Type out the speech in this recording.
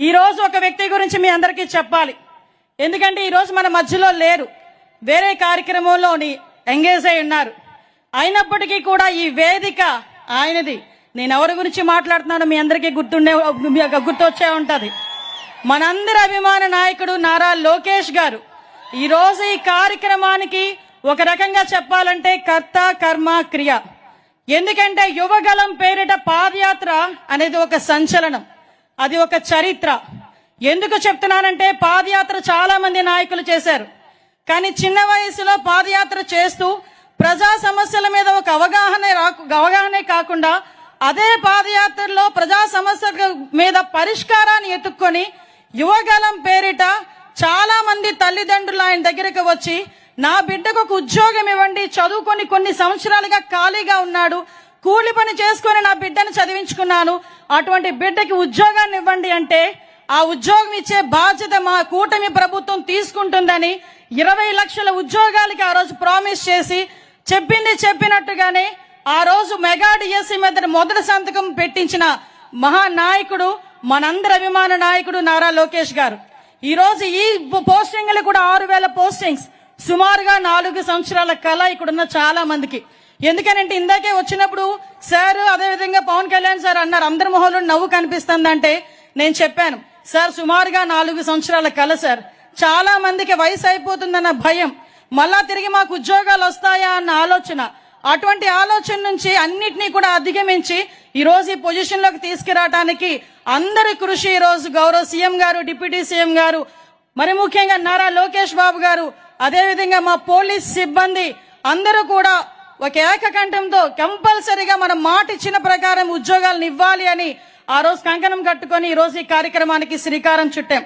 ఈ రోజు ఒక వ్యక్తి గురించి మీ అందరికీ చెప్పాలి. ఎందుకంటే ఈ రోజు మన మధ్యలో లేరు, వేరే కార్యక్రమంలో ఎంగేజ్ అయి ఉన్నారు. అయినప్పటికీ కూడా ఈ వేదిక ఆయనది. నేను ఎవరి గురించి మాట్లాడుతున్నానో మీ అందరికీ గుర్తొచ్చే ఉంటది. మనందరి అభిమాన నాయకుడు నారా లోకేష్ గారు ఈ రోజు ఈ కార్యక్రమానికి ఒక రకంగా చెప్పాలంటే కర్త కర్మ క్రియ. ఎందుకంటే యువగలం పేరిట పాదయాత్ర అనేది ఒక సంచలనం, అది ఒక చరిత్ర. ఎందుకు చెప్తున్నానంటే పాదయాత్ర చాలా మంది నాయకులు చేశారు, కానీ చిన్న వయసులో పాదయాత్ర చేస్తూ ప్రజా సమస్యల మీద ఒక అవగాహనే కాకుండా అదే పాదయాత్రలో ప్రజా సమస్యల మీద పరిష్కారాన్ని ఎత్తుక్కొని యువగలం పేరిట చాలా మంది తల్లిదండ్రులు ఆయన దగ్గరకు వచ్చి నా బిడ్డకు ఒక ఉద్యోగం ఇవ్వండి, చదువుకొని కొన్ని సంవత్సరాలుగా ఖాళీగా ఉన్నాడు, కూలి పని చేసుకొని నా బిడ్డను చదివించుకున్నాను, అటువంటి బిడ్డకి ఉద్యోగాన్ని ఇవ్వండి అంటే ఆ ఉద్యోగం ఇచ్చే బాధ్యత మా కూటమి ప్రభుత్వం తీసుకుంటుందని 20 లక్షల ఉద్యోగాలకి ఆ రోజు ప్రామిస్ చేసి చెప్పినట్టుగానే ఆ రోజు మెగా డిఎస్సి మీద మొదటి సంతకం పెట్టించిన మహానాయకుడు మనందరి అభిమాన నాయకుడు నారా లోకేష్ గారు. ఈ రోజు ఈ పోస్టింగ్లు కూడా 6000 పోస్టింగ్స్, సుమారుగా 4 సంవత్సరాల కళ ఇక్కడున్న చాలా మందికి. ఎందుకనంటే ఇందాకే వచ్చినప్పుడు సార్ అదేవిధంగా పవన్ కళ్యాణ్ సార్ అన్నారు అందరి మొహంలో నవ్వు కనిపిస్తుందంటే నేను చెప్పాను సార్ సుమారుగా 4 సంవత్సరాల కళ సార్. చాలా మందికి వయసు అయిపోతుందన్న భయం, మళ్ళా తిరిగి మాకు ఉద్యోగాలు వస్తాయా అన్న ఆలోచన, అటువంటి ఆలోచన నుంచి అన్నిటినీ కూడా అధిగమించి ఈ రోజు ఈ పొజిషన్ లోకి తీసుకురావడానికి అందరి కృషి ఈ రోజు గౌరవ సీఎం గారు, డిప్యూటీ సీఎం గారు, మరి ముఖ్యంగా నారా లోకేష్ బాబు గారు, అదేవిధంగా మా పోలీస్ సిబ్బంది అందరూ కూడా ఒక ఏకకంఠంతో కంపల్సరీగా మనం మాట ఇచ్చిన ప్రకారం ఉద్యోగాలను ఇవ్వాలి అని ఆ రోజు కంకణం కట్టుకొని ఈ రోజు ఈ కార్యక్రమానికి శ్రీకారం చుట్టాం.